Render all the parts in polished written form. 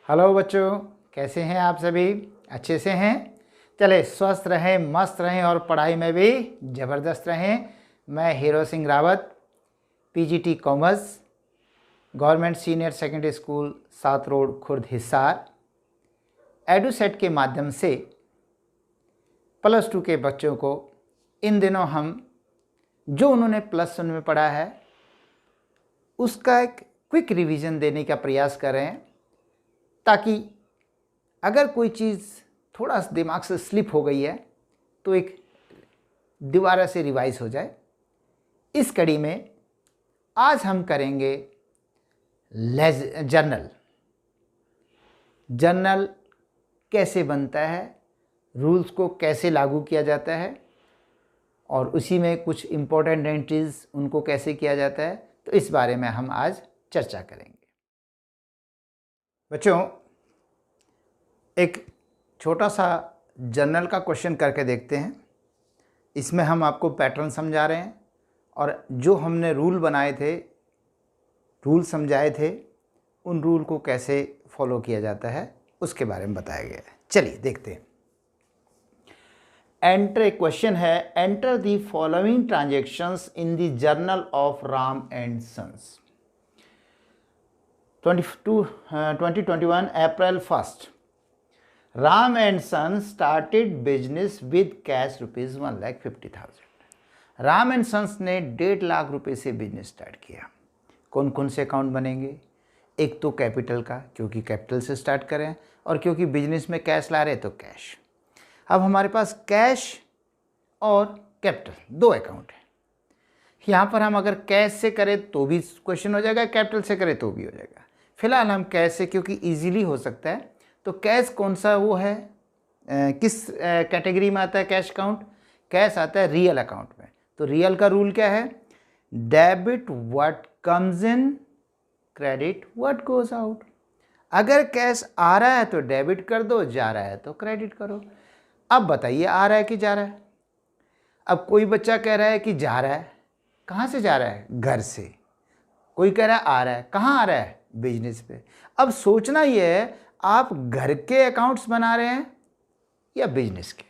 Hello बच्चों, कैसे हैं आप सभी? अच्छे से हैं? चले स्वस्थ रहें, मस्त रहें और पढ़ाई में भी ज़बरदस्त रहें। मैं hero Singh Rawat, PGT commerce, government senior secondary school सात रोड खुर्द हिसार, एडुसेट के माध्यम से +2 के बच्चों को इन दिनों हम जो उन्होंने +1 में पढ़ा है उसका एक क्विक रिवीजन देने का प्रयास कर रहे हैं, ताकि अगर कोई चीज़ थोड़ा दिमाग से स्लिप हो गई है तो एक दोबारा से रिवाइज हो जाए। इस कड़ी में आज हम करेंगे जर्नल कैसे बनता है, रूल्स को कैसे लागू किया जाता है और उसी में कुछ इम्पोर्टेंट एंट्रीज उनको कैसे किया जाता है, तो इस बारे में हम आज चर्चा करेंगे। बच्चों, एक छोटा सा जर्नल का क्वेश्चन करके देखते हैं। इसमें हम आपको पैटर्न समझा रहे हैं और जो हमने रूल बनाए थे, रूल समझाए थे, उन रूल को कैसे फॉलो किया जाता है उसके बारे में बताया गया है। चलिए देखते हैं। एंटर क्वेश्चन है, enter the following transactions in the journal of Ram and sons. 2021 April 1st, Ram and Sons started business with cash rupees 1,50,000। Ram and sons ने 1.5 लाख रुपए से बिजनेस स्टार्ट किया। कौन कौन से अकाउंट बनेंगे? एक तो कैपिटल का, क्योंकि कैपिटल से स्टार्ट करें, और क्योंकि बिजनेस में कैश ला रहे तो कैश। अब हमारे पास कैश और कैपिटल दो अकाउंट है। यहाँ पर हम अगर कैश से करें तो भी क्वेश्चन हो जाएगा, कैपिटल से करें तो भी हो जाएगा। फिलहाल हम कैश से, क्योंकि इजीली हो सकता है, तो कैश कौन सा वो है, किस कैटेगरी में आता है कैश अकाउंट? कैश आता है रियल अकाउंट में। तो रियल का रूल क्या है? Debit what comes in, credit what goes out. अगर कैश आ रहा है तो डेबिट कर दो, जा रहा है तो क्रेडिट करो। अब बताइए, आ रहा है कि जा रहा है? अब कोई बच्चा कह रहा है कि जा रहा है। कहाँ से जा रहा है? घर से। कोई कह रहा है आ रहा है। कहाँ आ रहा है? बिजनेस पे। अब सोचना ये है, आप घर के अकाउंट्स बना रहे हैं या बिजनेस के?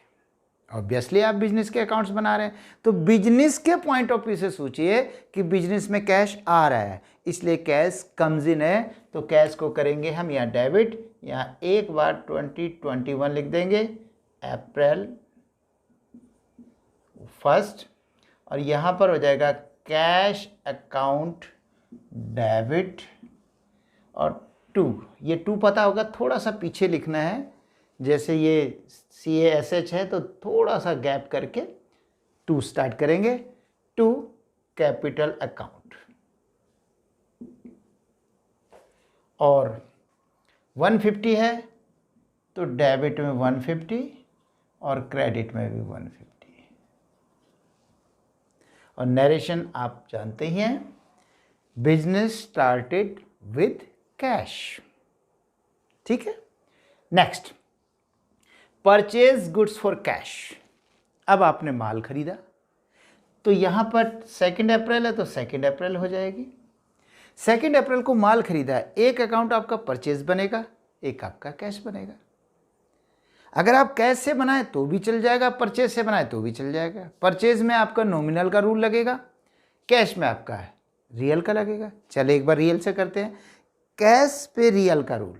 ऑब्वियसली आप बिजनेस के अकाउंट्स बना रहे हैं, तो बिजनेस के पॉइंट ऑफ व्यू से सोचिए कि बिजनेस में कैश आ रहा है, इसलिए कैश कम्स इन है। तो कैश को करेंगे हम यहाँ डेबिट, यहाँ एक बार 2021 लिख देंगे, April 1st, और यहाँ पर हो जाएगा कैश अकाउंट डेबिट और 2। ये 2 पता होगा, थोड़ा सा पीछे लिखना है। जैसे ये CASH है तो थोड़ा सा गैप करके 2 स्टार्ट करेंगे। 2 कैपिटल अकाउंट, और 150 है तो डेबिट में 150 और क्रेडिट में भी 150। और नरेशन आप जानते ही हैं, बिजनेस स्टार्टेड विथ कैश। ठीक है। Next, purchase goods for cash. अब आपने माल खरीदा, तो यहाँ पर 2 अप्रैल है तो 2 अप्रैल हो जाएगी। 2 अप्रैल को माल खरीदा है, एक अकाउंट आपका परचेज बनेगा, एक आपका कैश बनेगा। अगर आप कैश से बनाए तो भी चल जाएगा, परचेज से बनाए तो भी चल जाएगा। परचेज में आपका नॉमिनल का रूल लगेगा, कैश में आपका है रियल का लगेगा। चले एक बार रियल से करते हैं। कैश पे रियल का rule,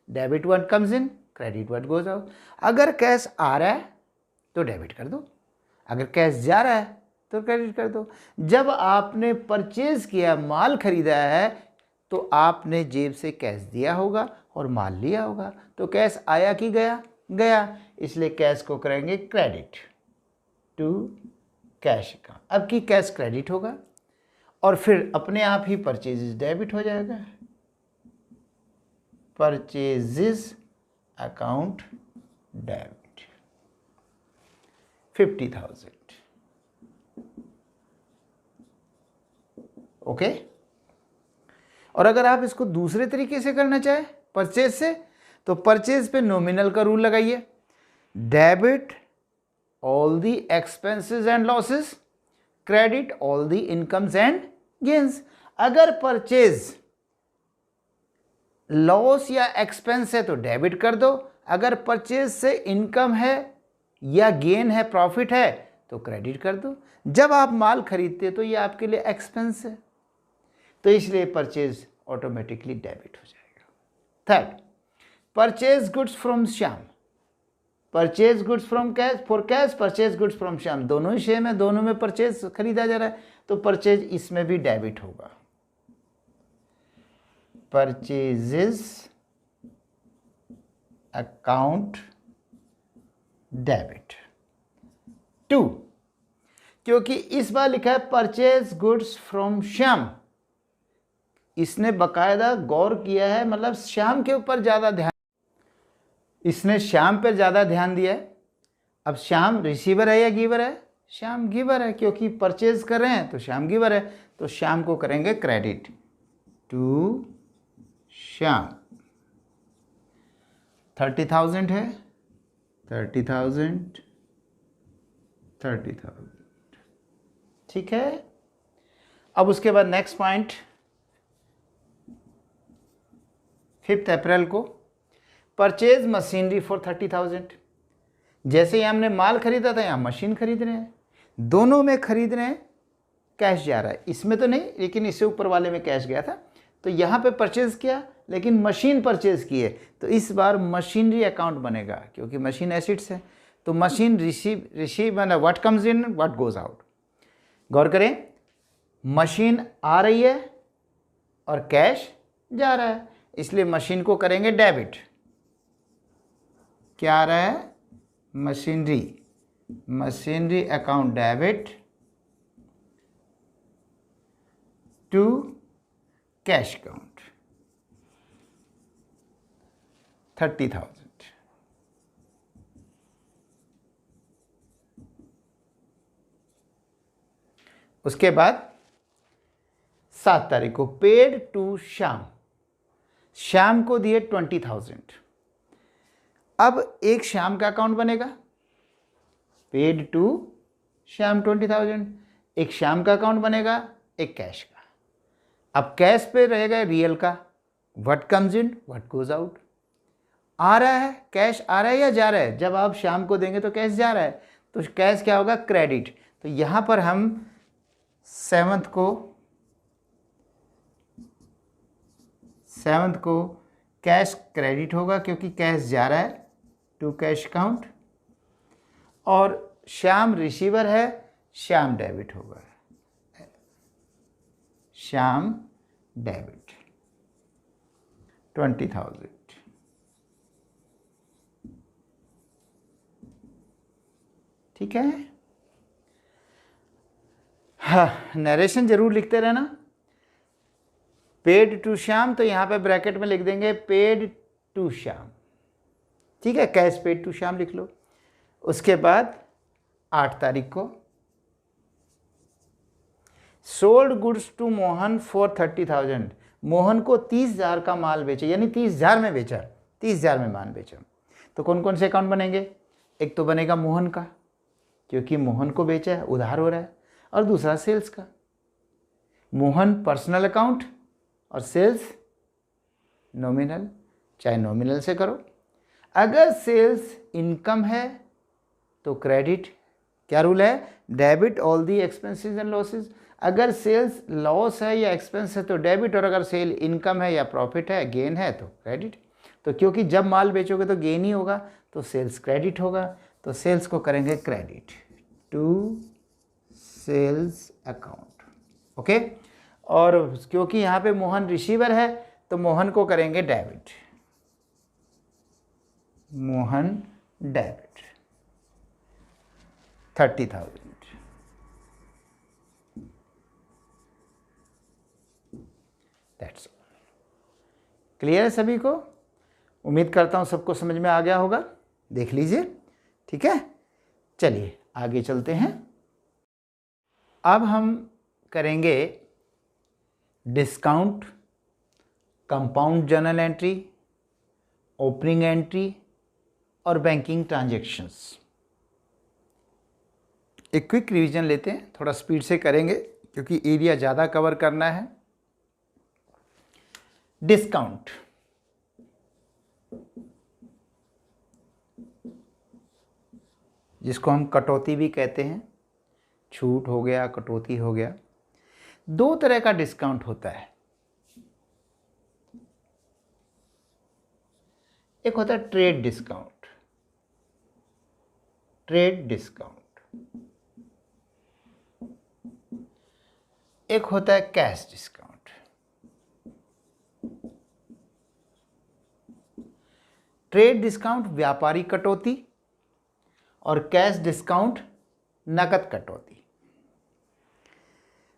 debit what comes in, credit what goes out. अगर कैश आ रहा है तो डेबिट कर दो, अगर कैश जा रहा है तो क्रेडिट कर दो। जब आपने परचेज किया, माल खरीदा है, तो आपने जेब से कैश दिया होगा और माल लिया होगा, तो कैश आया कि गया? गया, इसलिए कैश को करेंगे क्रेडिट टू कैश अकाउंट। अब की कैश क्रेडिट होगा और फिर अपने आप ही परचेजेस डेबिट हो जाएगा। Purchases account debit 50,000। ओके। और अगर आप इसको दूसरे तरीके से करना चाहें परचेज से, तो परचेज पे नॉमिनल का रूल लगाइए, debit all the expenses and losses, credit all the incomes and gains. अगर परचेज लॉस या एक्सपेंस है तो डेबिट कर दो, अगर परचेज से इनकम है या गेन है, प्रॉफिट है, तो क्रेडिट कर दो। जब आप माल खरीदते हो तो ये आपके लिए एक्सपेंस है, तो इसलिए परचेज ऑटोमेटिकली डेबिट हो जाएगा। Third, purchase goods from Shyam, purchase goods from cash, for cash purchase goods from Shyam, दोनों ही सेम है, दोनों में परचेज खरीदा जा रहा है, तो परचेज इसमें भी डेबिट होगा। Purchases account debit. 2, क्योंकि इस बार लिखा है परचेज गुड्स फ्रॉम श्याम, इसने बकायदा गौर किया है, मतलब श्याम के ऊपर ज़्यादा ध्यान, इसने श्याम पर ज़्यादा ध्यान दिया है। अब श्याम रिसीवर है या गिवर है? श्याम गिवर है, क्योंकि परचेज कर रहे हैं तो श्याम गिवर है, तो श्याम को करेंगे क्रेडिट टू श्याम। 30,000 है, 30,000, 30,000, ठीक है। अब उसके बाद नेक्स्ट पॉइंट, 5 अप्रैल को परचेज मशीनरी फॉर 30,000। जैसे ही हमने माल खरीदा था, यहाँ मशीन खरीद रहे हैं, दोनों में खरीद रहे हैं, कैश जा रहा है, इसमें तो नहीं, लेकिन इससे ऊपर वाले में कैश गया था, तो यहाँ पे परचेज किया, लेकिन मशीन परचेज की है, तो इस बार मशीनरी अकाउंट बनेगा, क्योंकि मशीन एसिड्स है, तो मशीन रिसीव मतलब what comes in what goes out. गौर करें, मशीन आ रही है और कैश जा रहा है, इसलिए मशीन को करेंगे डेबिट। क्या आ रहा है? Machinery account debit to cash account 30,000। उसके बाद 7 तारीख को पेड टू श्याम, श्याम को दिए 20,000। अब एक श्याम का अकाउंट बनेगा, पेड टू श्याम 20,000, एक श्याम का अकाउंट बनेगा, एक कैश का। अब कैश पे रहेगा रियल का, what comes in what goes out. आ रहा है, कैश आ रहा है या जा रहा है? जब आप श्याम को देंगे तो कैश जा रहा है, तो कैश क्या होगा? क्रेडिट। तो यहां पर हम 7th को कैश क्रेडिट होगा, क्योंकि कैश जा रहा है टू कैश अकाउंट, और श्याम रिसीवर है, श्याम डेबिट होगा, श्याम डेबिट 20,000। ठीक है, हाँ, नरेशन जरूर लिखते रहना। पेड टू श्याम, तो यहां पे ब्रैकेट में लिख देंगे पेड टू श्याम, ठीक है, कैश पेड टू श्याम लिख लो। उसके बाद 8 तारीख को sold goods to Mohan for 30,000, Mohan को 30,000 का माल बेचा, यानी 30,000 में बेचा, 30,000 में माल बेचा। तो कौन कौन से अकाउंट बनेंगे? एक तो बनेगा मोहन का, क्योंकि मोहन को बेचा है, उधार हो रहा है, और दूसरा सेल्स का। मोहन पर्सनल अकाउंट और सेल्स नॉमिनल, चाहे नॉमिनल से करो। अगर सेल्स इनकम है तो क्रेडिट, क्या रूल है? Debit all the expenses and losses. अगर सेल्स लॉस है या एक्सपेंस है तो डेबिट, और अगर सेल इनकम है या प्रॉफिट है, गेन है, तो क्रेडिट। तो क्योंकि जब माल बेचोगे तो गेन ही होगा, तो सेल्स क्रेडिट होगा, तो सेल्स को करेंगे credit to sales account. Okay, और क्योंकि यहाँ पे मोहन रिसीवर है तो मोहन को करेंगे debit, Mohan debit 30,000। That's all. Clear है सभी को? उम्मीद करता हूँ सबको समझ में आ गया होगा। देख लीजिए, ठीक है। चलिए आगे चलते हैं। अब हम करेंगे discount, compound journal entry, opening entry और बैंकिंग ट्रांजैक्शंस। एक क्विक रिवीजन लेते हैं, थोड़ा स्पीड से करेंगे क्योंकि एरिया ज़्यादा कवर करना है। डिस्काउंट, जिसको हम कटौती भी कहते हैं, छूट हो गया, कटौती हो गया। दो तरह का डिस्काउंट होता है, एक होता है ट्रेड डिस्काउंट, ट्रेड डिस्काउंट, एक होता है कैश डिस्काउंट। ट्रेड डिस्काउंट व्यापारी कटौती और कैश डिस्काउंट नकद कटौती।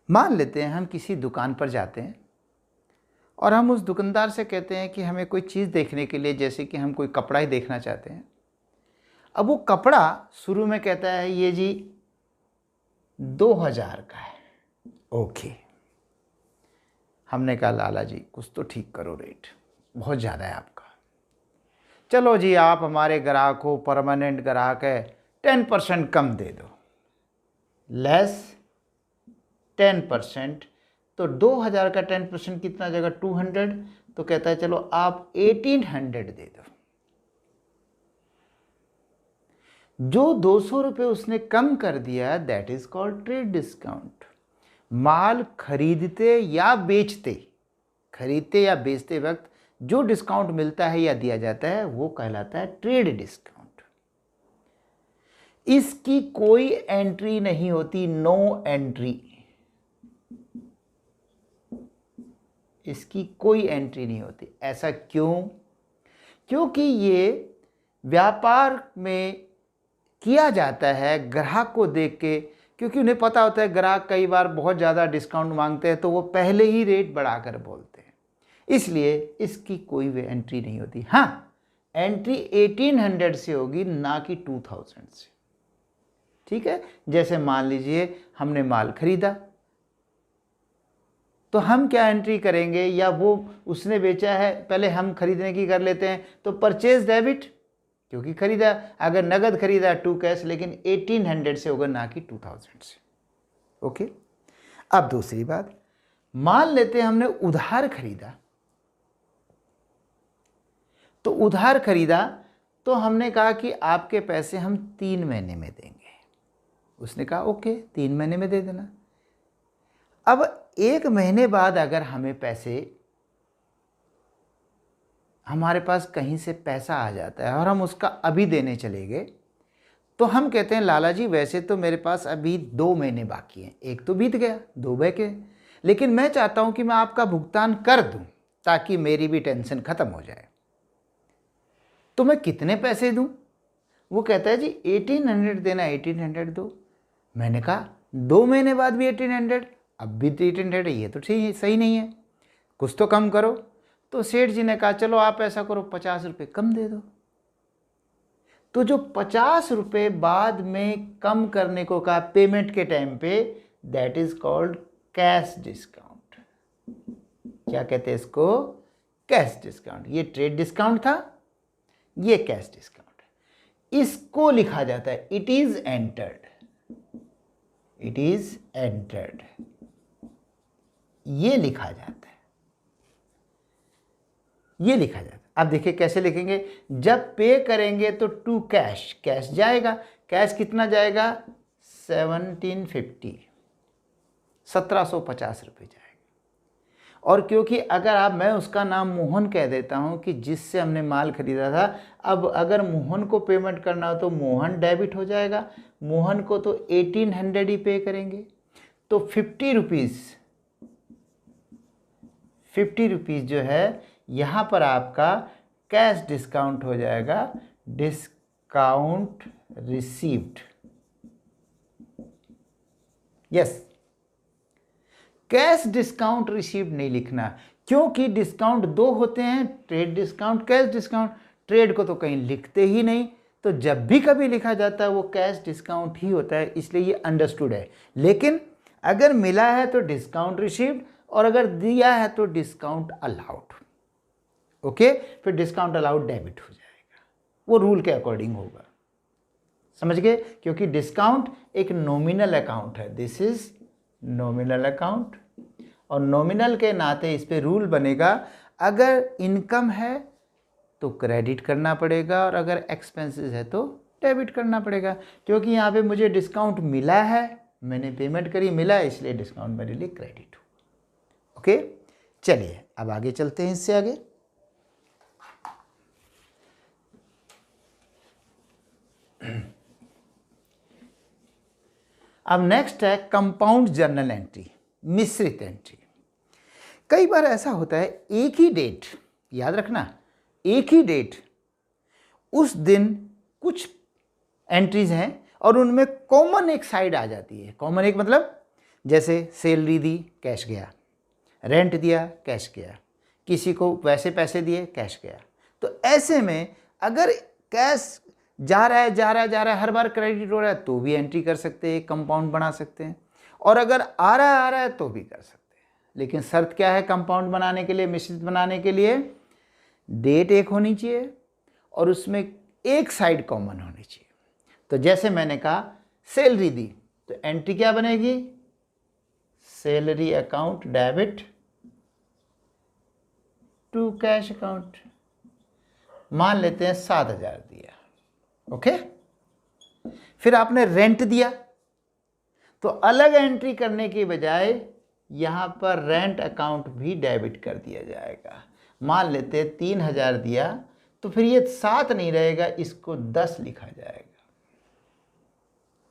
मान लेते हैं हम किसी दुकान पर जाते हैं और हम उस दुकानदार से कहते हैं कि हमें कोई चीज़ देखने के लिए, जैसे कि हम कोई कपड़ा ही देखना चाहते हैं। अब वो कपड़ा शुरू में कहता है ये जी 2000 का है। ओके, हमने कहा लाला जी कुछ तो ठीक करो, रेट बहुत ज़्यादा है आपका। चलो जी, आप हमारे ग्राहक हो, परमानेंट ग्राहक है, 10% कम दे दो, लेस 10%। तो 2000 का 10% कितना जगह 200, तो कहता है चलो आप 1800 दे दो। जो 200 रुपये उसने कम कर दिया, that is called trade discount. माल खरीदते या बेचते वक्त जो डिस्काउंट मिलता है या दिया जाता है वो कहलाता है ट्रेड डिस्काउंट। इसकी कोई एंट्री नहीं होती, नो एंट्री, इसकी कोई एंट्री नहीं होती। ऐसा क्यों? क्योंकि ये व्यापार में किया जाता है ग्राहक को देख के, क्योंकि उन्हें पता होता है ग्राहक कई बार बहुत ज़्यादा डिस्काउंट मांगते हैं तो वो पहले ही रेट बढ़ाकर बोलते हैं, इसलिए इसकी कोई भी एंट्री नहीं होती। हाँ, एंट्री 1800 से होगी, ना कि 2000 से। ठीक है, जैसे मान लीजिए हमने माल खरीदा तो हम क्या एंट्री करेंगे, या वो उसने बेचा है, पहले हम खरीदने की कर लेते हैं, तो परचेज डेबिट, क्योंकि खरीदा, अगर नगद खरीदा टू कैश, लेकिन 1800 से होगा, ना कि 2000 से। ओके, अब दूसरी बात, मान लेते हैं हमने उधार खरीदा, तो उधार खरीदा तो हमने कहा कि आपके पैसे हम 3 महीने में देंगे। उसने कहा ओके 3 महीने में दे देना। अब 1 महीने बाद अगर हमें पैसे, हमारे पास कहीं से पैसा आ जाता है और हम उसका अभी देने चले गए, तो हम कहते हैं लाला जी वैसे तो मेरे पास अभी 2 महीने बाकी हैं, एक तो बीत गया, 2 बह के, लेकिन मैं चाहता हूं कि मैं आपका भुगतान कर दूं ताकि मेरी भी टेंशन खत्म हो जाए। तो मैं कितने पैसे दूं? वो कहता है जी 1800 देना, 1800 दो। मैंने कहा 2 महीने बाद भी 1800, अब भी 1800 है, ये तो ठीक सही नहीं है, कुछ तो कम करो। तो सेठ जी ने कहा चलो आप ऐसा करो 50 रुपये कम दे दो। तो जो 50 रुपये बाद में कम करने को कहा पेमेंट के टाइम पे, that is called cash discount. क्या कहते हैं इसको? Cash discount. ये ट्रेड डिस्काउंट था, ये कैश डिस्काउंट। इसको लिखा जाता है it is entered, it is entered, ये लिखा जाता है, ये लिखा जाता है। अब देखिए कैसे लिखेंगे, जब पे करेंगे तो टू कैश, कैश जाएगा, कैश कितना जाएगा 1750, 1750 रुपये जाएगा। और क्योंकि अगर मैं उसका नाम मोहन कह देता हूं कि जिससे हमने माल खरीदा था, अब अगर मोहन को पेमेंट करना हो तो मोहन डेबिट हो जाएगा, मोहन को तो 1800 ही पे करेंगे, तो 50 रुपीज़ जो है यहाँ पर आपका कैश डिस्काउंट हो जाएगा, discount received. Yes, cash discount received नहीं लिखना, क्योंकि डिस्काउंट 2 होते हैं, trade discount, cash discount. Trade को तो कहीं लिखते ही नहीं, तो जब भी कभी लिखा जाता है वो कैश डिस्काउंट ही होता है, इसलिए ये अंडरस्टूड है। लेकिन अगर मिला है तो डिस्काउंट रिसीव्ड, और अगर दिया है तो डिस्काउंट अलाउड। ओके, फिर डिस्काउंट अलाउड डेबिट हो जाएगा, वो रूल के अकॉर्डिंग होगा। समझ गए? क्योंकि डिस्काउंट एक नॉमिनल अकाउंट है, दिस इज नॉमिनल अकाउंट, और नॉमिनल के नाते इस पे रूल बनेगा, अगर इनकम है तो क्रेडिट करना पड़ेगा और अगर एक्सपेंसेस है तो डेबिट करना पड़ेगा, क्योंकि यहाँ पे मुझे डिस्काउंट मिला है, मैंने पेमेंट करी, मिला, इसलिए डिस्काउंट मेरे लिए क्रेडिट हो। ओके, चलिए अब आगे चलते हैं इससे आगे। अब नेक्स्ट है कंपाउंड जर्नल एंट्री, मिश्रित एंट्री। कई बार ऐसा होता है एक ही डेट, याद रखना एक ही डेट, उस दिन कुछ एंट्रीज हैं और उनमें कॉमन एक साइड आ जाती है। कॉमन एक मतलब जैसे सैलरी दी, कैश गया, रेंट दिया, कैश गया, किसी को वैसे पैसे दिए, कैश गया। तो ऐसे में अगर कैश जा रहा है जा रहा है जा रहा है, हर बार क्रेडिट हो रहा है, तो भी एंट्री कर सकते हैं, कंपाउंड बना सकते हैं। और अगर आ रहा है तो भी कर सकते हैं। लेकिन शर्त क्या है कंपाउंड बनाने के लिए, मिश्रित बनाने के लिए? डेट एक होनी चाहिए और उसमें एक साइड कॉमन होनी चाहिए। तो जैसे मैंने कहा सैलरी दी, तो एंट्री क्या बनेगी? Salary account debit to cash account. मान लेते हैं 7,000 दिया, ओके। फिर आपने रेंट दिया, तो अलग एंट्री करने के बजाय यहां पर रेंट अकाउंट भी डेबिट कर दिया जाएगा। मान लेते हैं 3,000 दिया, तो फिर ये 7 नहीं रहेगा, इसको 10 लिखा जाएगा।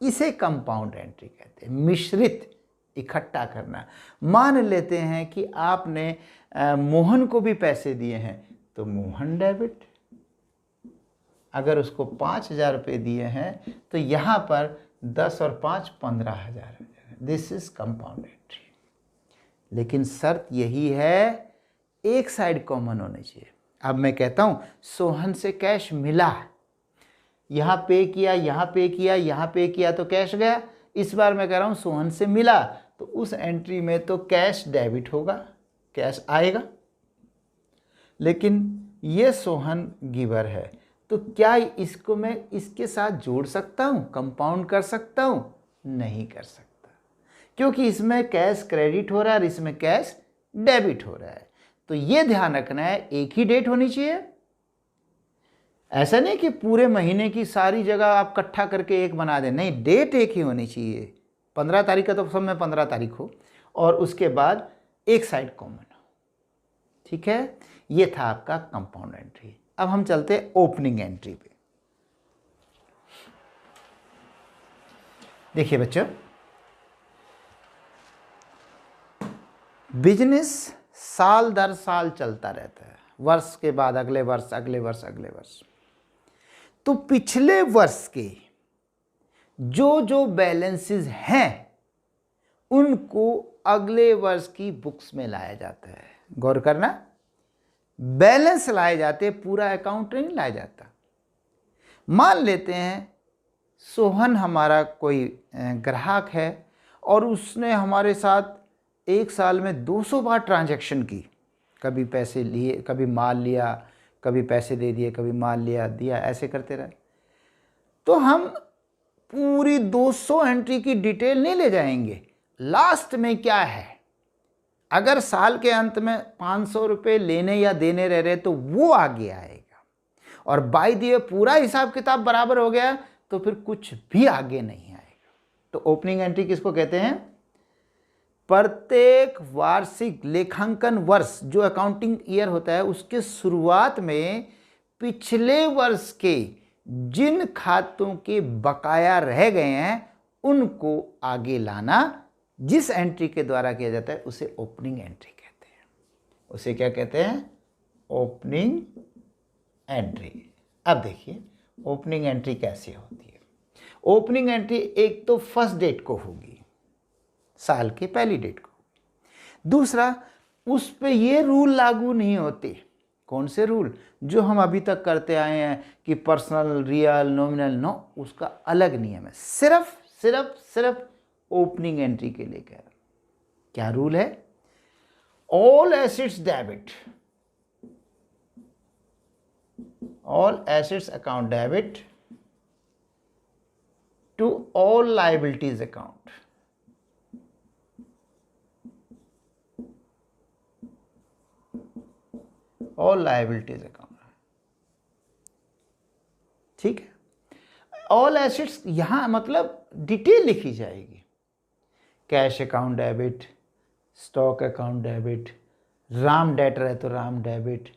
इसे कंपाउंड एंट्री कहते हैं, मिश्रित इकट्ठा करना। मान लेते हैं कि आपने मोहन को भी पैसे दिए हैं, तो मोहन डेबिट। अगर उसको 5,000 रुपये दिए हैं, तो यहाँ पर 10 और 5 15,000 हो जाएगा। This is compound entry. लेकिन शर्त यही है एक साइड कॉमन होनी चाहिए। अब मैं कहता हूँ सोहन से कैश मिला, यहाँ पे किया, यहाँ पे किया, यहाँ पे किया, तो कैश गया। इस बार मैं कह रहा हूँ सोहन से मिला, तो उस एंट्री में तो कैश डेबिट होगा, कैश आएगा। लेकिन ये सोहन गिवर है, तो क्या इसको मैं इसके साथ जोड़ सकता हूँ, कंपाउंड कर सकता हूँ? नहीं कर सकता, क्योंकि इसमें कैश क्रेडिट हो रहा है और इसमें कैश डेबिट हो रहा है। तो ये ध्यान रखना है एक ही डेट होनी चाहिए। ऐसा नहीं कि पूरे महीने की सारी जगह आप इकट्ठा करके एक बना दें, नहीं, डेट एक ही होनी चाहिए। 15 तारीख का तो सब में 15 तारीख हो, और उसके बाद एक साइड कॉमन हो। ठीक है, ये था आपका कंपाउंड एंट्री। अब हम चलते हैं ओपनिंग एंट्री पे। देखिए बच्चों, बिजनेस साल दर साल चलता रहता है, वर्ष के बाद अगले वर्ष, अगले वर्ष, अगले वर्ष। तो पिछले वर्ष के जो जो बैलेंसेस हैं उनको अगले वर्ष की बुक्स में लाया जाता है। गौर करना, बैलेंस लाए जाते, पूरा अकाउंट नहीं लाया जाता। मान लेते हैं सोहन हमारा कोई ग्राहक है और उसने हमारे साथ एक साल में 200 बार ट्रांजैक्शन की। कभी पैसे लिए, कभी माल लिया, कभी पैसे दे दिए, कभी माल लिया दिया, ऐसे करते रहे। तो हम पूरी 200 एंट्री की डिटेल नहीं ले जाएंगे। लास्ट में क्या है, अगर साल के अंत में 500 रुपये लेने या देने रह रहे तो वो आगे आएगा, और बाय दिए पूरा हिसाब किताब बराबर हो गया तो फिर कुछ भी आगे नहीं आएगा। तो ओपनिंग एंट्री किसको कहते हैं? प्रत्येक वार्षिक लेखांकन वर्ष जो अकाउंटिंग ईयर होता है उसके शुरुआत में पिछले वर्ष के जिन खातों के बकाया रह गए हैं उनको आगे लाना, जिस एंट्री के द्वारा किया जाता है उसे ओपनिंग एंट्री कहते हैं। उसे क्या कहते हैं? Opening entry. अब देखिए ओपनिंग एंट्री कैसे होती है। ओपनिंग एंट्री एक तो फर्स्ट डेट को होगी, साल के पहली डेट को। दूसरा, उस पे ये रूल लागू नहीं होते। कौन से रूल? जो हम अभी तक करते आए हैं कि पर्सनल, रियल, नॉमिनल, नो, उसका अलग नियम है। सिर्फ सिर्फ सिर्फ ओपनिंग एंट्री के लिए कह रहा हूं। क्या रूल है? All assets debit, all assets account debit to all liabilities account. All liabilities account, ठीक है। ऑल एसेट्स यहाँ मतलब डिटेल लिखी जाएगी। Cash account debit, stock account debit, Ram debtor है तो Ram debit,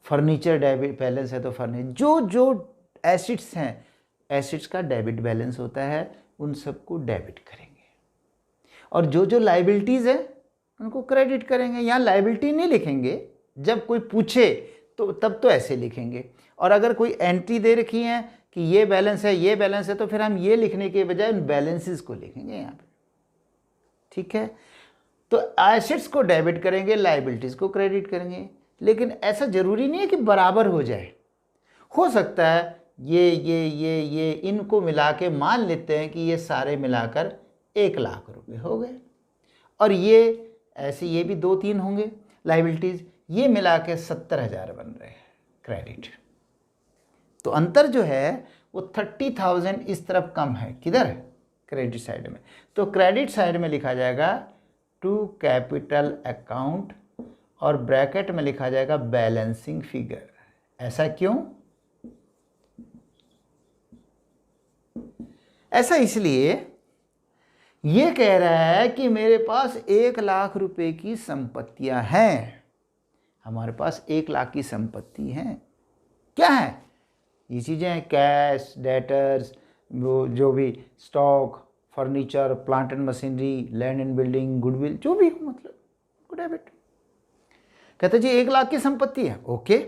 furniture debit balance है तो फर्नीचर, जो जो एसेट्स हैं, एसेट्स का डेबिट बैलेंस होता है, उन सबको डेबिट करेंगे। और जो जो लाइबिलिटीज़ है उनको क्रेडिट करेंगे। यहाँ लाइबिलिटी नहीं लिखेंगे, जब कोई पूछे तो तब तो ऐसे लिखेंगे। और अगर कोई एंट्री दे रखी है कि ये बैलेंस है, ये बैलेंस है, तो फिर हम ये लिखने के बजाय उन बैलेंसेस को लिखेंगे यहाँ पे। ठीक है, तो एसेट्स को डेबिट करेंगे, लाइबिलिटीज़ को क्रेडिट करेंगे। लेकिन ऐसा ज़रूरी नहीं है कि बराबर हो जाए, हो सकता है ये इनको मिला के मान लेते हैं कि ये सारे मिलाकर 1,00,000 रुपये हो गए, और ये ऐसे ये भी 2-3 होंगे लाइबिलिटीज़, ये मिला के 70,000 बन रहे हैं क्रेडिट। तो अंतर जो है वो 30,000 इस तरफ कम है, किधर? क्रेडिट साइड में। तो क्रेडिट साइड में लिखा जाएगा टू कैपिटल अकाउंट, और ब्रैकेट में लिखा जाएगा बैलेंसिंग फिगर। ऐसा क्यों? ऐसा इसलिए, ये कह रहा है कि मेरे पास 1,00,000 रुपए की संपत्तियां हैं, हमारे पास 1,00,000 की संपत्ति है। क्या है ये चीज़ें हैं? कैश, डेटर्स, वो जो भी stock, furniture, plant and machinery, land and building, goodwill, जो भी हो, मतलब डेबिट। कहते जी 1,00,000 की संपत्ति है, ओके।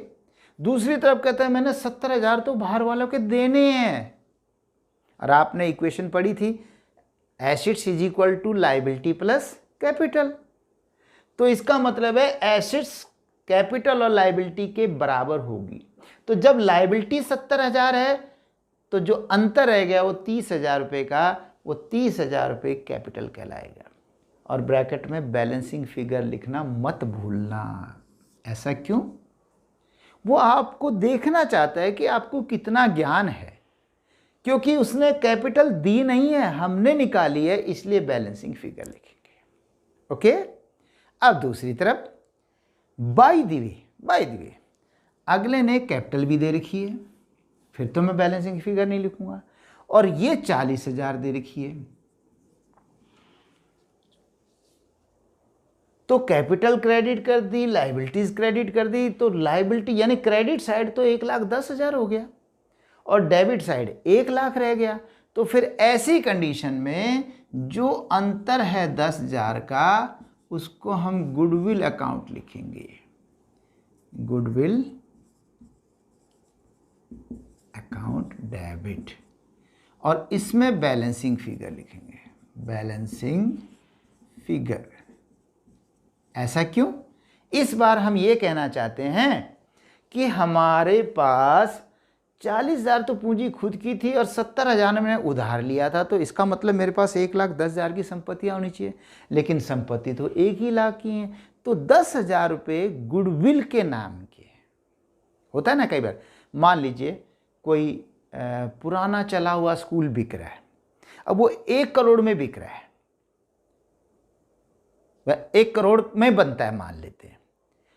दूसरी तरफ कहता है मैंने 70,000 तो बाहर वालों के देने हैं। और आपने इक्वेशन पढ़ी थी, assets is equal to liability plus capital. तो इसका मतलब है एसेट्स कैपिटल और लाइबिलिटी के बराबर होगी। तो जब लाइबिलिटी 70,000 है तो जो अंतर रह गया वो 30,000 रुपये का, वो 30,000 रुपये कैपिटल कहलाएगा। और ब्रैकेट में बैलेंसिंग फिगर लिखना मत भूलना। ऐसा क्यों? वो आपको देखना चाहता है कि आपको कितना ज्ञान है, क्योंकि उसने कैपिटल दी नहीं है, हमने निकाली है, इसलिए बैलेंसिंग फिगर लिखेंगे। ओके। अब दूसरी तरफ बाय द वे अगले ने कैपिटल भी दे रखी है, फिर तो मैं बैलेंसिंग फिगर नहीं लिखूंगा। और ये 40,000 दे रखी है, तो कैपिटल क्रेडिट कर दी, लाइबिलिटीज क्रेडिट कर दी, तो लाइबिलिटी यानी क्रेडिट साइड तो 1,10,000 हो गया और डेबिट साइड 1,00,000 रह गया। तो फिर ऐसी कंडीशन में जो अंतर है 10,000 का, उसको हम गुडविल अकाउंट लिखेंगे, गुडविल अकाउंट डेबिट, और इसमें बैलेंसिंग फिगर लिखेंगे, बैलेंसिंग फिगर। ऐसा क्यों? इस बार हम ये कहना चाहते हैं कि हमारे पास 40,000 तो पूंजी खुद की थी और 70,000 मैंने उधार लिया था, तो इसका मतलब मेरे पास 1,10,000 की संपत्तियाँ होनी चाहिए, लेकिन संपत्ति तो 1,00,000 की है। तो 10,000 रुपये गुडविल के नाम के। होता है ना कई बार, मान लीजिए कोई पुराना चला हुआ स्कूल बिक रहा है, अब वो 1 करोड़ में बिक रहा है, वह 1 करोड़ में बनता है मान लेते हैं।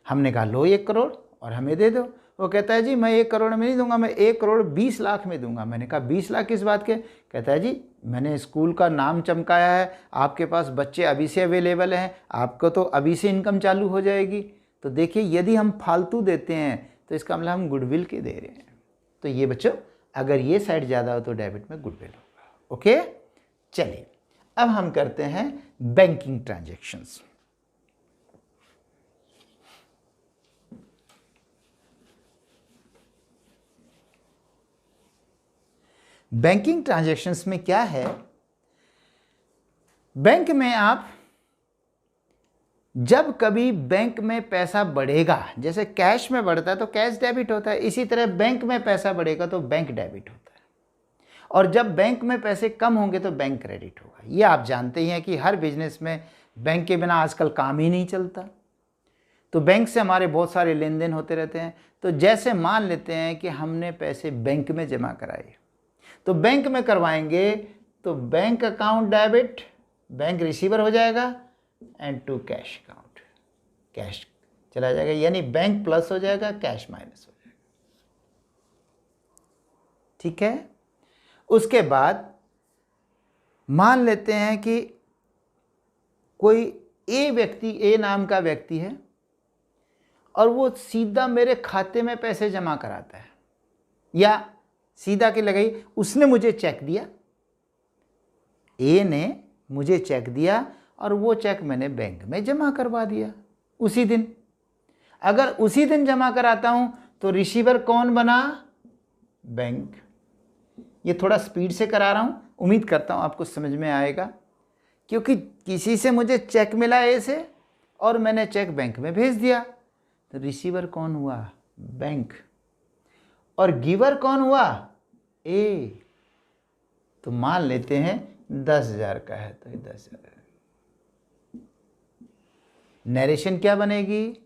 हमने कहा लो 1 करोड़ और हमें दे दो। वो कहता है जी मैं 1 करोड़ में नहीं दूंगा, मैं 1 करोड़ 20 लाख में दूंगा। मैंने कहा 20 लाख किस बात के? कहता है जी मैंने स्कूल का नाम चमकाया है, आपके पास बच्चे अभी से अवेलेबल हैं, आपको तो अभी से इनकम चालू हो जाएगी। तो देखिए यदि हम फालतू देते हैं तो इसका मतलब हम गुडविल के दे रहे हैं। तो ये बच्चों अगर ये साइड ज़्यादा हो तो डेबिट में गुडविल होगा। ओके, चलिए अब हम करते हैं बैंकिंग ट्रांजैक्शंस। बैंकिंग ट्रांजैक्शंस में क्या है, बैंक में आप जब कभी बैंक में पैसा बढ़ेगा, जैसे कैश में बढ़ता है तो कैश डेबिट होता है, इसी तरह बैंक में पैसा बढ़ेगा तो बैंक डेबिट होता है। और जब बैंक में पैसे कम होंगे तो बैंक क्रेडिट होगा। ये आप जानते ही हैं कि हर बिजनेस में बैंक के बिना आजकल काम ही नहीं चलता। तो बैंक से हमारे बहुत सारे लेन देन होते रहते हैं। तो जैसे मान लेते हैं कि हमने पैसे बैंक में जमा कराए, तो बैंक में करवाएंगे तो bank account debit, bank receiver हो जाएगा, and to cash account, cash चला जाएगा, यानी बैंक प्लस हो जाएगा, कैश माइनस हो जाएगा। ठीक है। उसके बाद मान लेते हैं कि कोई ए नाम का व्यक्ति है और वो सीधा मेरे खाते में पैसे जमा कराता है, या सीधा के लगाई उसने मुझे चेक दिया, ए ने मुझे चेक दिया और वो चेक मैंने बैंक में जमा करवा दिया उसी दिन। अगर उसी दिन जमा कराता हूं तो रिसीवर कौन बना? बैंक। ये थोड़ा स्पीड से करा रहा हूं, उम्मीद करता हूं आपको समझ में आएगा, क्योंकि किसी से मुझे चेक मिला ए से और मैंने चेक बैंक में भेज दिया, तो रिसीवर कौन हुआ? बैंक। और गिवर कौन हुआ? ए। तो मान लेते हैं 10,000 का है तो ये 10,000। नरेशन क्या बनेगी?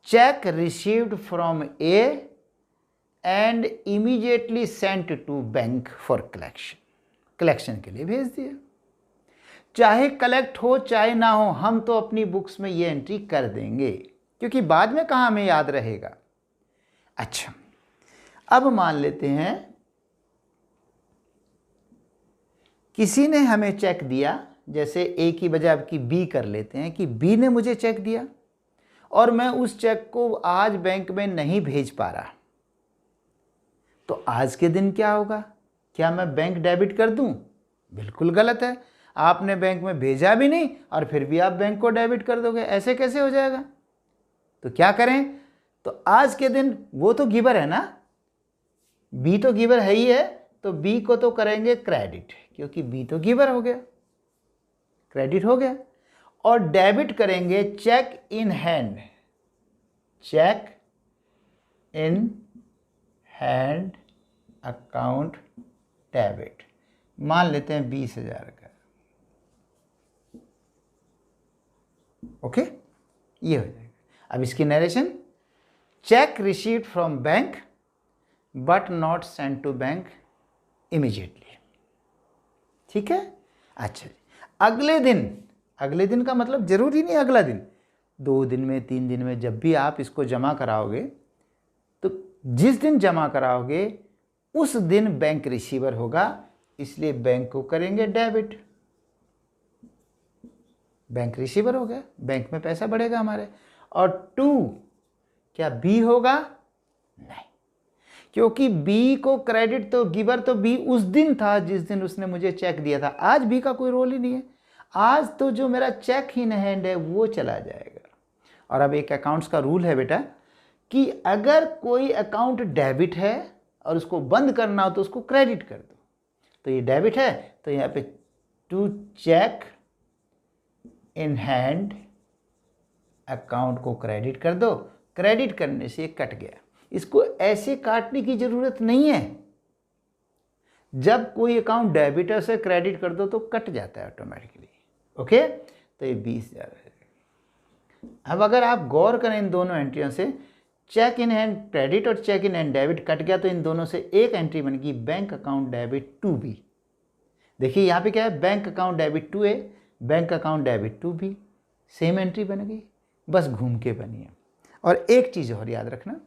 Cheque received from A and immediately sent to bank for collection. Collection के लिए भेज दिया। चाहे कलेक्ट हो चाहे ना हो, हम तो अपनी बुक्स में ये एंट्री कर देंगे, क्योंकि बाद में कहाँ हमें याद रहेगा। अच्छा, अब मान लेते हैं किसी ने हमें चेक दिया, जैसे ए की बजाय आपकी बी कर लेते हैं कि बी ने मुझे चेक दिया और मैं उस चेक को आज बैंक में नहीं भेज पा रहा, तो आज के दिन क्या होगा? क्या मैं बैंक डेबिट कर दूं? बिल्कुल गलत है। आपने बैंक में भेजा भी नहीं और फिर भी आप बैंक को डेबिट कर दोगे, ऐसे कैसे हो जाएगा? तो क्या करें? तो आज के दिन वो तो गिवर है ना, बी तो गिवर है ही है, तो बी को तो करेंगे क्रेडिट, क्योंकि बी तो गिवर हो गया, क्रेडिट हो गया। और डेबिट करेंगे cheque in hand, cheque in hand account debit. मान लेते हैं 20,000 का। ओके, ये हो जाएगा। अब इसकी narration, cheque received from bank but not sent to bank immediately. ठीक है। अच्छा, अगले दिन का मतलब जरूरी नहीं अगला दिन, 2 दिन में 3 दिन में जब भी आप इसको जमा कराओगे, तो जिस दिन जमा कराओगे उस दिन बैंक रिसीवर होगा, इसलिए बैंक को करेंगे डेबिट। बैंक रिसीवर हो गया, बैंक में पैसा बढ़ेगा हमारे। और 2 क्या बी होगा? नहीं, क्योंकि बी को क्रेडिट तो गिवर तो बी उस दिन था जिस दिन उसने मुझे चेक दिया था। आज बी का कोई रोल ही नहीं है, आज तो जो मेरा चेक इन हैंड है वो चला जाएगा। और अब एक अकाउंट्स का रूल है बेटा कि अगर कोई अकाउंट डेबिट है और उसको बंद करना हो तो उसको क्रेडिट कर दो। तो ये डेबिट है तो यहाँ पे to cheque in hand account को क्रेडिट कर दो। क्रेडिट करने से कट गया, इसको ऐसे काटने की जरूरत नहीं है। जब कोई अकाउंट डेबिटर से क्रेडिट कर दो तो कट जाता है ऑटोमेटिकली। ओके, तो ये 20,000 है। अब अगर आप गौर करें इन दोनों एंट्रियों से, चेक इन हैंड क्रेडिट और cheque in hand debit cut गया, तो इन दोनों से एक एंट्री बन गई bank account debit to B. देखिए यहाँ पे क्या है, bank account debit to A, bank account debit to B, same entry बन गई, बस घूम के बनी है। और एक चीज़ और याद रखना,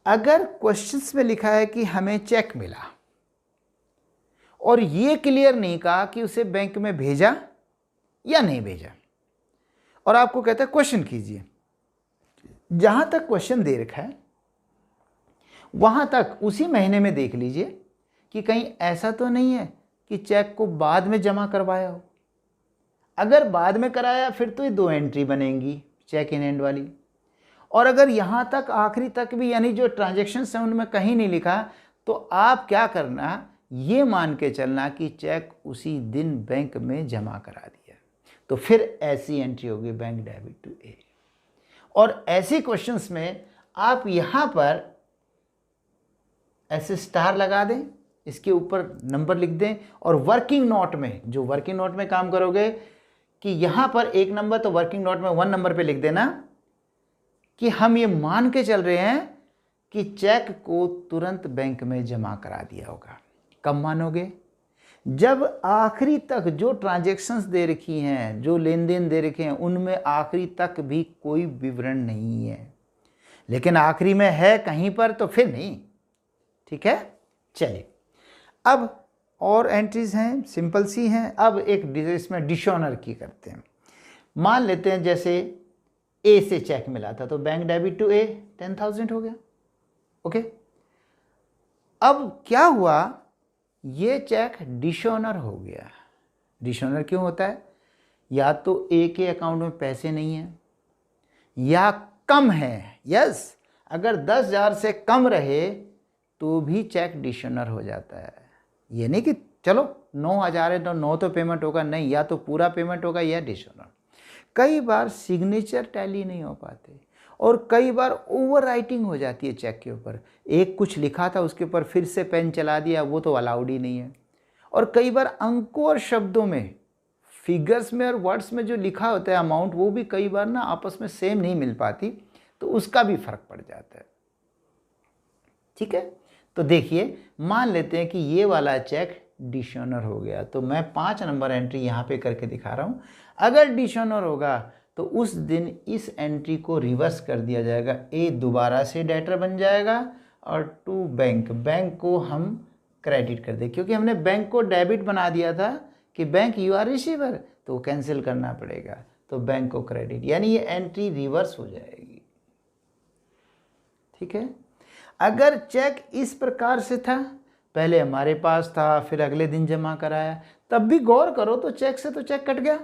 अगर क्वेश्चंस में लिखा है कि हमें चेक मिला और ये क्लियर नहीं कहा कि उसे बैंक में भेजा या नहीं भेजा, और आपको कहता है क्वेश्चन कीजिए, जहां तक क्वेश्चन दे रखा है वहां तक उसी महीने में देख लीजिए कि कहीं ऐसा तो नहीं है कि चेक को बाद में जमा करवाया हो। अगर बाद में कराया फिर तो ये 2 एंट्री बनेंगी चेक इन हैंड वाली। और अगर यहाँ तक आखिरी तक भी यानी जो ट्रांजैक्शंस हैं उनमें कहीं नहीं लिखा, तो आप क्या करना, ये मान के चलना कि चेक उसी दिन बैंक में जमा करा दिया, तो फिर ऐसी एंट्री होगी बैंक डेबिट टू ए। और ऐसे क्वेश्चंस में आप यहाँ पर ऐसे स्टार लगा दें, इसके ऊपर नंबर लिख दें, और वर्किंग नोट में, जो वर्किंग नोट में काम करोगे कि यहाँ पर 1 नंबर, तो वर्किंग नोट में 1 नंबर पे लिख देना कि हम ये मान के चल रहे हैं कि चेक को तुरंत बैंक में जमा करा दिया होगा। कब मानोगे? जब आखिरी तक जो ट्रांजैक्शंस दे रखी हैं, जो लेन देन दे रखे हैं, उनमें आखिरी तक भी कोई विवरण नहीं है, लेकिन आखिरी में है कहीं पर तो फिर नहीं। ठीक है, चलिए अब और एंट्रीज हैं, सिंपल सी हैं। अब एक इसमें डिशऑनर की करते हैं। मान लेते हैं जैसे ए से चेक मिला था तो बैंक डेबिट टू ए 10,000 हो गया। ओके, अब क्या हुआ, ये चेक डिशऑनर हो गया। डिशऑनर क्यों होता है? या तो ए के अकाउंट में पैसे नहीं हैं या कम है। यस, अगर 10,000 से कम रहे तो भी चेक डिशऑनर हो जाता है। ये नहीं कि चलो 9,000 है तो 9 तो पेमेंट होगा, नहीं, या तो पूरा पेमेंट होगा या डिशऑनर। कई बार सिग्नेचर टैली नहीं हो पाते और कई बार ओवर राइटिंग हो जाती है चेक के ऊपर। एक कुछ लिखा था उसके ऊपर फिर से पेन चला दिया, वो तो अलाउड ही नहीं है। और कई बार अंकों और शब्दों में, फिगर्स में और वर्ड्स में जो लिखा होता है अमाउंट, वो भी कई बार ना आपस में सेम नहीं मिल पाती, तो उसका भी फर्क पड़ जाता है। ठीक है, तो देखिए मान लेते हैं कि ये वाला चेक डिशऑनर हो गया, तो मैं 5 नंबर एंट्री यहाँ पे करके दिखा रहा हूँ। अगर डिशऑनर होगा तो उस दिन इस एंट्री को रिवर्स कर दिया जाएगा। ए दोबारा से डेटर बन जाएगा और टू बैंक, बैंक को हम क्रेडिट कर दें, क्योंकि हमने बैंक को डेबिट बना दिया था कि बैंक यू आर रिसीवर, तो कैंसिल करना पड़ेगा, तो बैंक को क्रेडिट, यानी ये एंट्री रिवर्स हो जाएगी। ठीक है, अगर चेक इस प्रकार से था, पहले हमारे पास था फिर अगले दिन जमा कराया, तब भी गौर करो तो चेक से तो चेक कट गया,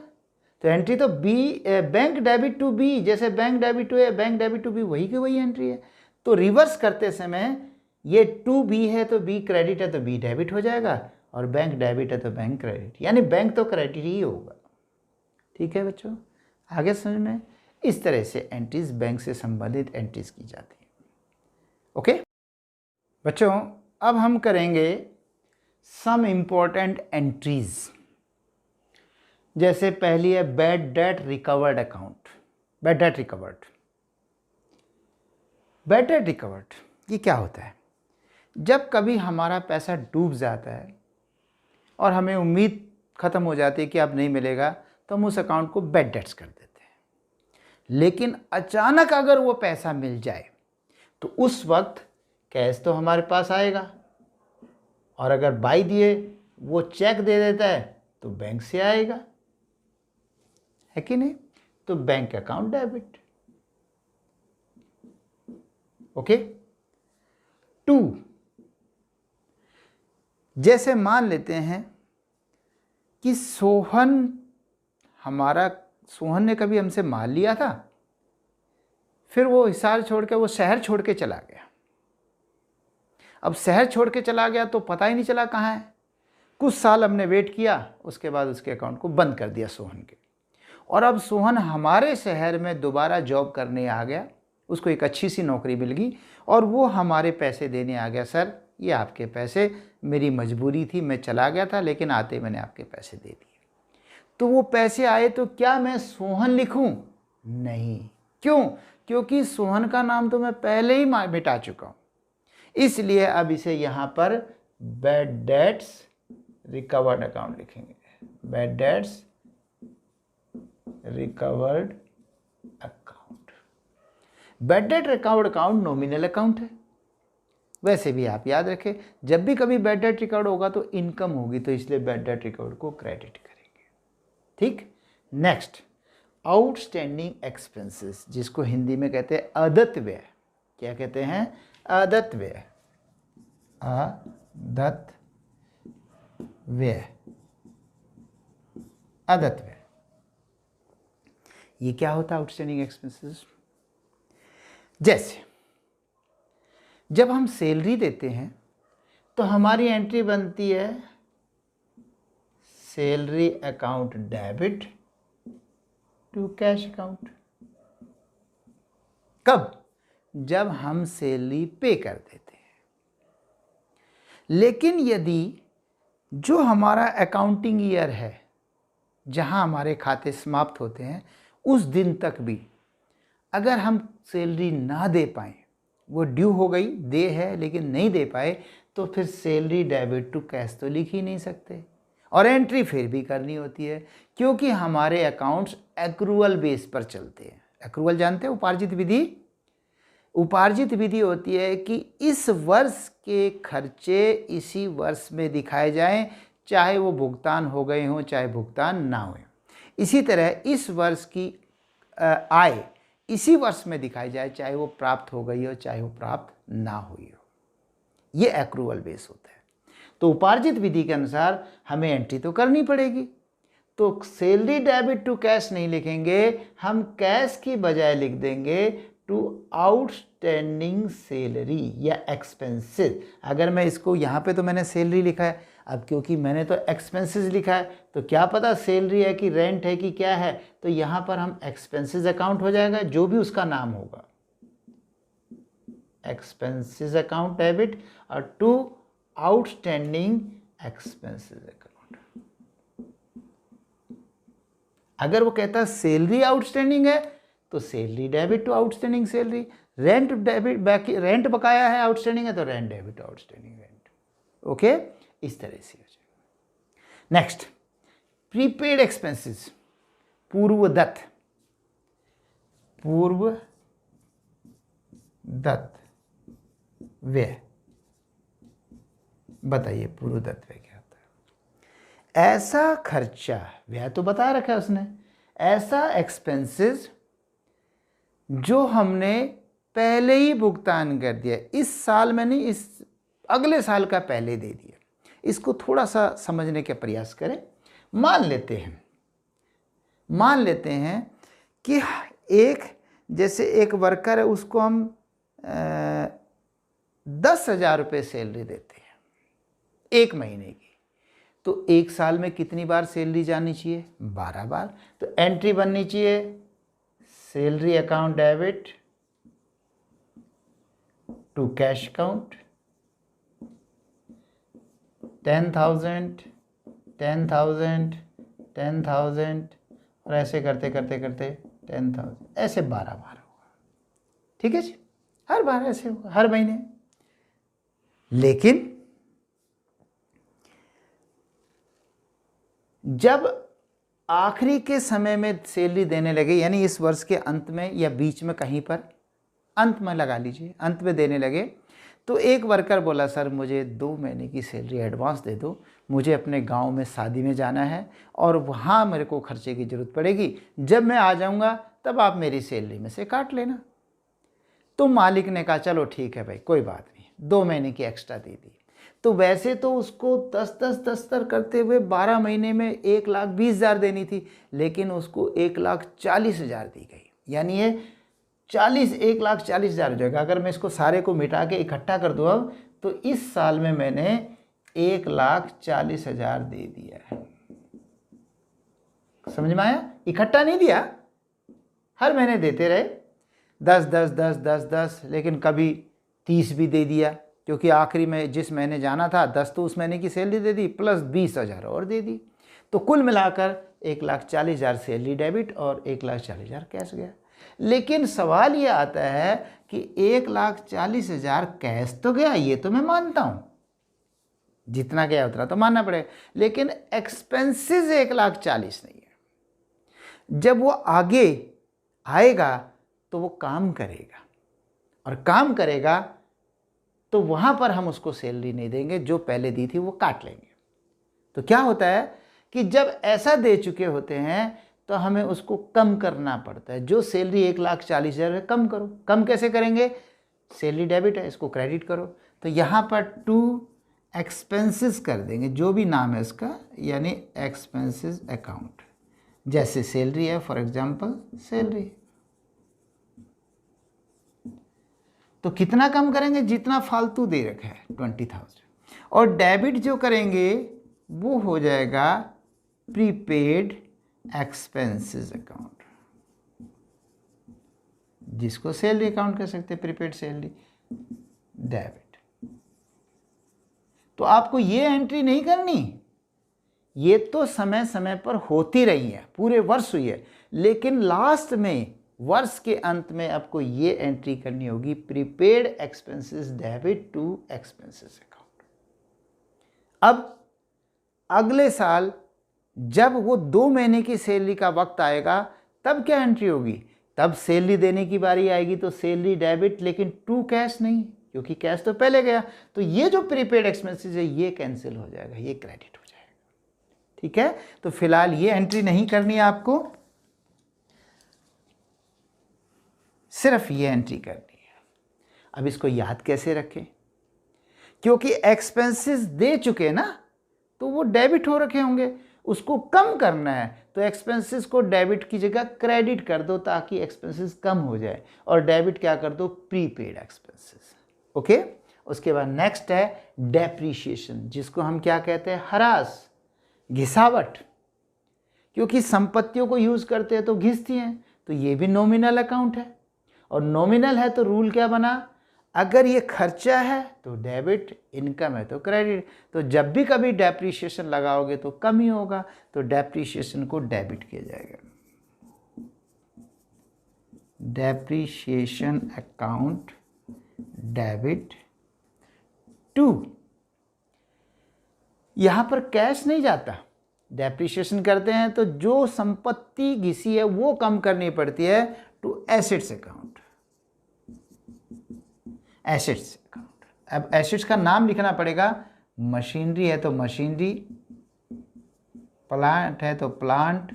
तो एंट्री तो B, bank debit to B, जैसे bank debit to A bank debit to B, वही की वही एंट्री है। तो रिवर्स करते समय ये टू बी है तो बी क्रेडिट है तो बी डेबिट हो जाएगा, और बैंक डेबिट है तो बैंक क्रेडिट, यानी बैंक तो क्रेडिट ही होगा। ठीक है बच्चों, आगे समझ में? इस तरह से एंट्रीज, बैंक से संबंधित एंट्रीज की जाती है। ओके बच्चों, अब हम करेंगे सम इम्पोर्टेंट एंट्रीज। जैसे पहली है bad debt recovered account. Bad debt recovered, bad debt recovered ये क्या होता है? जब कभी हमारा पैसा डूब जाता है और हमें उम्मीद ख़त्म हो जाती है कि अब नहीं मिलेगा, तो हम उस अकाउंट को बैड डेट्स कर देते हैं। लेकिन अचानक अगर वो पैसा मिल जाए तो उस वक्त कैश तो हमारे पास आएगा, और अगर बाई दिए वो चेक दे देता है तो बैंक से आएगा, है कि नहीं? तो बैंक अकाउंट डेबिट। ओके, 2, जैसे मान लेते हैं कि सोहन ने कभी हमसे माल लिया था, फिर वो हिसार छोड़ के, वो शहर छोड़ के चला गया। अब शहर छोड़ के चला गया तो पता ही नहीं चला कहाँ है। कुछ साल हमने वेट किया, उसके बाद उसके अकाउंट को बंद कर दिया सोहन के, और अब सोहन हमारे शहर में दोबारा जॉब करने आ गया, उसको एक अच्छी सी नौकरी मिल गई, और वो हमारे पैसे देने आ गया। सर ये आपके पैसे, मेरी मजबूरी थी, मैं चला गया था, लेकिन आते मैंने आपके पैसे दे दिए। तो वो पैसे आए तो क्या मैं सोहन लिखूं? नहीं। क्यों? क्योंकि सोहन का नाम तो मैं पहले ही मिटा चुका हूं। इसलिए अब इसे यहाँ पर बैड डेट्स रिकवर्ड अकाउंट लिखेंगे। Bad debts recovered account. Bad debt recovered account nominal account है। वैसे भी आप याद रखें, जब भी कभी बैड डेट रिकवर्ड होगा तो इनकम होगी, तो इसलिए बैड डेट रिकवर्ड को क्रेडिट करेंगे। ठीक, नेक्स्ट आउटस्टैंडिंग एक्सपेंसेस, जिसको हिंदी में कहते हैं अदत्त व्यय। क्या कहते हैं? अदत्त व्यय। अदत्त व्यय, अदत्त व्यय, ये क्या होता है आउटस्टैंडिंग एक्सपेंसेस? जैसे जब हम सैलरी देते हैं तो हमारी एंट्री बनती है salary account debit to cash account. कब? जब हम सैलरी पे कर देते हैं। लेकिन यदि जो हमारा अकाउंटिंग ईयर है, जहां हमारे खाते समाप्त होते हैं, उस दिन तक भी अगर हम सैलरी ना दे पाएँ, वो ड्यू हो गई, दे है लेकिन नहीं दे पाए, तो फिर सैलरी डेबिट टू कैश तो लिख ही नहीं सकते, और एंट्री फिर भी करनी होती है, क्योंकि हमारे अकाउंट्स एक्रूअल बेस पर चलते हैं। एक्रूअल जानते हैं, उपार्जित विधि। उपार्जित विधि होती है कि इस वर्ष के खर्चे इसी वर्ष में दिखाए जाएं, चाहे वो भुगतान हो गए हों चाहे भुगतान ना हुए। इसी तरह इस वर्ष की आय इसी वर्ष में दिखाई जाए, चाहे वो प्राप्त हो गई हो चाहे वो प्राप्त ना हुई हो। ये एक्रूवल बेस होता है। तो उपार्जित विधि के अनुसार हमें एंट्री तो करनी पड़ेगी। तो सैलरी डेबिट टू कैश नहीं लिखेंगे, हम कैश की बजाय लिख देंगे टू आउटस्टैंडिंग सैलरी या एक्सपेंसेस। अगर मैं इसको यहाँ पे तो मैंने सैलरी लिखा है, अब क्योंकि मैंने तो एक्सपेंसेस लिखा है तो क्या पता सैलरी है कि रेंट है कि क्या है, तो यहाँ पर हम एक्सपेंसेस अकाउंट हो जाएगा, जो भी उसका नाम होगा, एक्सपेंसेस अकाउंट डेबिट और टू आउटस्टैंडिंग एक्सपेंसेस अकाउंट। अगर वो कहता सैलरी आउटस्टैंडिंग है तो salary debit to outstanding salary, rent debit बाकी रेंट बकाया है आउटस्टैंडिंग है तो rent debit to outstanding rent. Okay, इस तरह से हो जाएगा। नेक्स्ट, प्रीपेड एक्सपेंसेस, पूर्वदत्त, पूर्वदत्त व्यय। बताइए पूर्वदत्त व्यय क्या होता है? ऐसा खर्चा, व्यय तो बता रखा है उसने, ऐसा एक्सपेंसेस जो हमने पहले ही भुगतान कर दिया, इस साल में नहीं, इस अगले साल का पहले दे दिया। इसको थोड़ा सा समझने का प्रयास करें। मान लेते हैं कि जैसे एक वर्कर है, उसको हम 10,000 रुपये सैलरी देते हैं एक महीने की, तो एक साल में कितनी बार सैलरी जानी चाहिए? 12 बार। तो एंट्री बननी चाहिए salary account debit to cash account 10,000 10,000 10,000 और ऐसे करते 10,000, ऐसे 12 बार होगा। ठीक है जी, हर बार ऐसे होगा, हर महीने। लेकिन जब आखिरी के समय में सैलरी देने लगे, यानी इस वर्ष के अंत में या बीच में कहीं पर, अंत में लगा लीजिए, अंत में देने लगे, तो एक वर्कर बोला सर मुझे 2 महीने की सैलरी एडवांस दे दो, मुझे अपने गांव में शादी में जाना है और वहाँ मेरे को खर्चे की ज़रूरत पड़ेगी, जब मैं आ जाऊँगा तब आप मेरी सैलरी में से काट लेना। तो मालिक ने कहा चलो ठीक है भाई, कोई बात नहीं, 2 महीने की एक्स्ट्रा दे दी। तो वैसे तो उसको 10 करते हुए 12 महीने में 1,20,000 देनी थी, लेकिन उसको 1,40,000 दी गई, यानी ये 1,40,000 हो जाएगा। अगर मैं इसको सारे को मिटा के इकट्ठा कर दूँ अब, तो इस साल में मैंने 1,40,000 दे दिया है। समझ में आया? इकट्ठा नहीं दिया, हर महीने देते रहे, 10 10 10 10 10, लेकिन कभी 30 भी दे दिया, क्योंकि आखिरी में जिस महीने जाना था 10 तो उस महीने की सैलरी दे दी, प्लस 20,000 और दे दी। तो कुल मिलाकर 1,40,000 सैलरी डेबिट और 1,40,000 कैश गया। लेकिन सवाल ये आता है कि 1,40,000 कैश तो गया, ये तो मैं मानता हूँ, जितना गया उतना तो मानना पड़ेगा, लेकिन एक्सपेंसेस 1,40,000 नहीं है। जब वो आगे आएगा तो वो काम करेगा, और काम करेगा तो वहाँ पर हम उसको सैलरी नहीं देंगे, जो पहले दी थी वो काट लेंगे। तो क्या होता है कि जब ऐसा दे चुके होते हैं तो हमें उसको कम करना पड़ता है। जो सैलरी 1,40,000 है कम करो। कम कैसे करेंगे? सैलरी डेबिट है, इसको क्रेडिट करो। तो यहाँ पर टू एक्सपेंसेस कर देंगे, जो भी नाम है इसका, यानी एक्सपेंसेस अकाउंट। जैसे सैलरी है, फॉर एग्जांपल सैलरी, तो कितना कम करेंगे? जितना फालतू दे रखा है 20,000, और डेबिट जो करेंगे वो हो जाएगा प्रीपेड एक्सपेंसेस अकाउंट, जिसको सैलरी अकाउंट कह सकते हैं, प्रीपेड सैलरी डेबिट। तो आपको ये एंट्री नहीं करनी, ये तो समय समय पर होती रही है, पूरे वर्ष हुई है, लेकिन लास्ट में वर्ष के अंत में आपको ये एंट्री करनी होगी, prepaid expenses debit to expenses account. अब अगले साल जब वो 2 महीने की सैलरी का वक्त आएगा, तब क्या एंट्री होगी तब सैलरी देने की बारी आएगी तो सैलरी डेबिट, लेकिन टू कैश नहीं, क्योंकि कैश तो पहले गया। तो ये जो प्रीपेड एक्सपेंसेस है ये कैंसिल हो जाएगा, ये क्रेडिट हो जाएगा। ठीक है, तो फिलहाल ये एंट्री नहीं करनी है आपको, सिर्फ ये एंट्री करनी है। अब इसको याद कैसे रखें, क्योंकि एक्सपेंसेस दे चुके ना, तो वो डेबिट हो रखे होंगे, उसको कम करना है तो एक्सपेंसेस को डेबिट की जगह क्रेडिट कर दो ताकि एक्सपेंसेस कम हो जाए, और डेबिट क्या कर दो, प्रीपेड एक्सपेंसेस। ओके, उसके बाद नेक्स्ट है डेप्रीशिएशन, जिसको हम क्या कहते हैं, हरास, घिसावट, क्योंकि संपत्तियों को यूज करते हैं तो घिसती हैं, तो ये भी नॉमिनल अकाउंट है। और नॉमिनल है तो रूल क्या बना, अगर ये खर्चा है तो डेबिट, इनकम है तो क्रेडिट। तो जब भी कभी डेप्रीशिएशन लगाओगे तो कम ही होगा, तो डेप्रीशिएशन को डेबिट किया जाएगा। डेप्रीशिएशन अकाउंट डेबिट टू, यहां पर कैश नहीं जाता। डेप्रीशिएशन करते हैं तो जो संपत्ति घिसी है वो कम करनी पड़ती है, to assets account, assets account. अब एसेट्स का नाम लिखना पड़ेगा, मशीनरी है तो मशीनरी, प्लांट है तो प्लांट,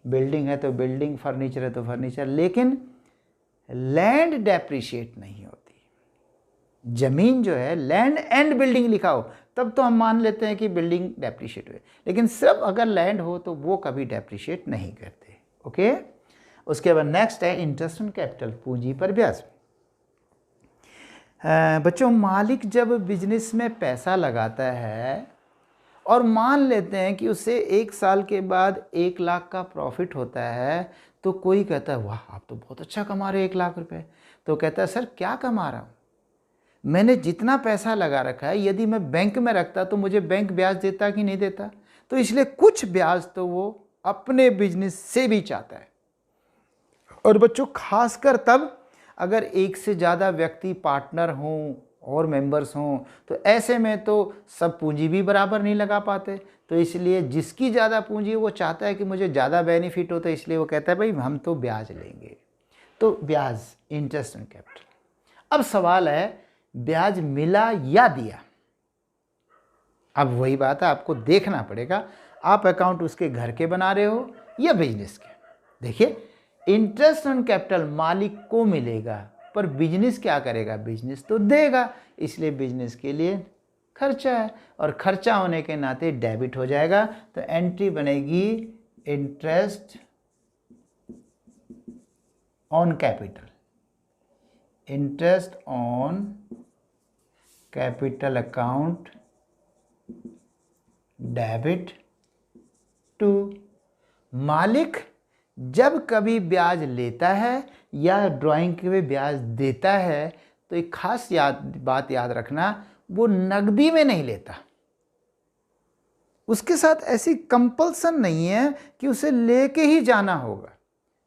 बिल्डिंग है तो बिल्डिंग, फर्नीचर है तो फर्नीचर, लेकिन लैंड डेप्रिशिएट नहीं होती। जमीन जो है, लैंड एंड बिल्डिंग लिखा हो तब तो हम मान लेते हैं कि बिल्डिंग डेप्रिशिएट हुए, लेकिन सिर्फ अगर लैंड हो तो वो कभी डेप्रिशिएट नहीं करते। ओके, उसके बाद नेक्स्ट है इंटरेस्ट ऑन कैपिटल, पूंजी पर ब्याज। बच्चों, मालिक जब बिजनेस में पैसा लगाता है और मान लेते हैं कि उससे 1 साल के बाद 1 लाख का प्रॉफिट होता है, तो कोई कहता है वाह आप तो बहुत अच्छा कमा रहे 1 लाख रुपए। तो कहता है सर क्या कमा रहा हूँ, मैंने जितना पैसा लगा रखा है यदि मैं बैंक में रखता तो मुझे बैंक ब्याज देता कि नहीं देता, तो इसलिए कुछ ब्याज तो वो अपने बिजनेस से भी चाहता है। और बच्चों खासकर तब अगर एक से ज़्यादा व्यक्ति पार्टनर हों और मेंबर्स हों, तो ऐसे में तो सब पूंजी भी बराबर नहीं लगा पाते, तो इसलिए जिसकी ज़्यादा पूंजी वो चाहता है कि मुझे ज़्यादा बेनिफिट हो, तो इसलिए वो कहता है भाई हम तो ब्याज लेंगे। तो ब्याज, इंटरेस्ट ऑन कैपिटल। अब सवाल है ब्याज मिला या दिया। अब वही बात है, आपको देखना पड़ेगा आप अकाउंट उसके घर के बना रहे हो या बिजनेस के। देखिए, इंटरेस्ट ऑन कैपिटल मालिक को मिलेगा, पर बिजनेस क्या करेगा, बिजनेस तो देगा, इसलिए बिजनेस के लिए खर्चा है, और खर्चा होने के नाते डेबिट हो जाएगा। तो एंट्री बनेगी interest on capital, interest on capital account debit to. मालिक जब कभी ब्याज लेता है या ड्राइंग के लिए ब्याज देता है, तो एक खास बात याद रखना, वो नकदी में नहीं लेता। उसके साथ ऐसी कंपल्सन नहीं है कि उसे लेके ही जाना होगा।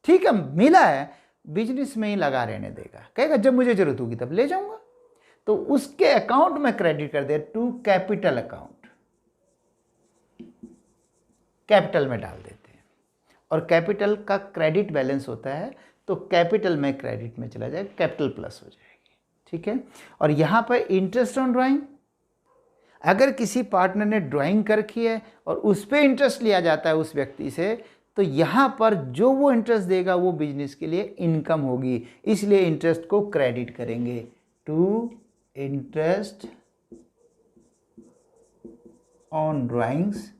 ठीक है, मिला है, बिजनेस में ही लगा रहने देगा, कहेगा जब मुझे जरूरत होगी तब ले जाऊंगा, तो उसके अकाउंट में क्रेडिट कर दे, टू कैपिटल अकाउंट, कैपिटल में डाल देते हैं, और कैपिटल का क्रेडिट बैलेंस होता है तो कैपिटल में क्रेडिट में चला जाएगा, कैपिटल प्लस हो जाएगी। ठीक है, और यहाँ पर इंटरेस्ट ऑन ड्राइंग, अगर किसी पार्टनर ने ड्राइंग कर रखी है और उस पर इंटरेस्ट लिया जाता है उस व्यक्ति से, तो यहाँ पर जो वो इंटरेस्ट देगा वो बिजनेस के लिए इनकम होगी, इसलिए इंटरेस्ट को क्रेडिट करेंगे, टू इंटरेस्ट ऑन ड्राइंग्स।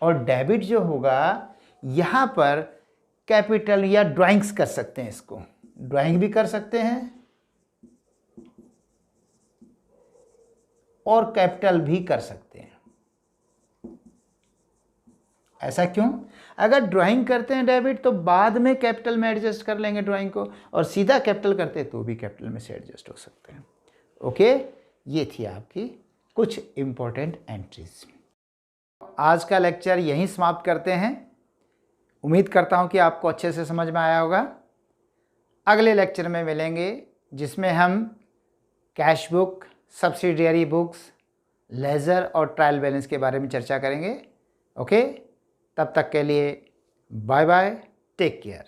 और डेबिट जो होगा यहां पर कैपिटल या ड्राइंग्स कर सकते हैं, इसको ड्राइंग भी कर सकते हैं और कैपिटल भी कर सकते हैं। ऐसा क्यों? अगर ड्राइंग करते हैं डेबिट तो बाद में कैपिटल में एडजस्ट कर लेंगे ड्राइंग को, और सीधा कैपिटल करते हैं तो भी कैपिटल में से एडजस्ट हो सकते हैं। ओके, ये थी आपकी कुछ इंपॉर्टेंट एंट्रीज। आज का लेक्चर यहीं समाप्त करते हैं। उम्मीद करता हूं कि आपको अच्छे से समझ में आया होगा। अगले लेक्चर में मिलेंगे जिसमें हम cash book, subsidiary books, ledger और ट्रायल बैलेंस के बारे में चर्चा करेंगे। ओके, तब तक के लिए बाय बाय, टेक केयर।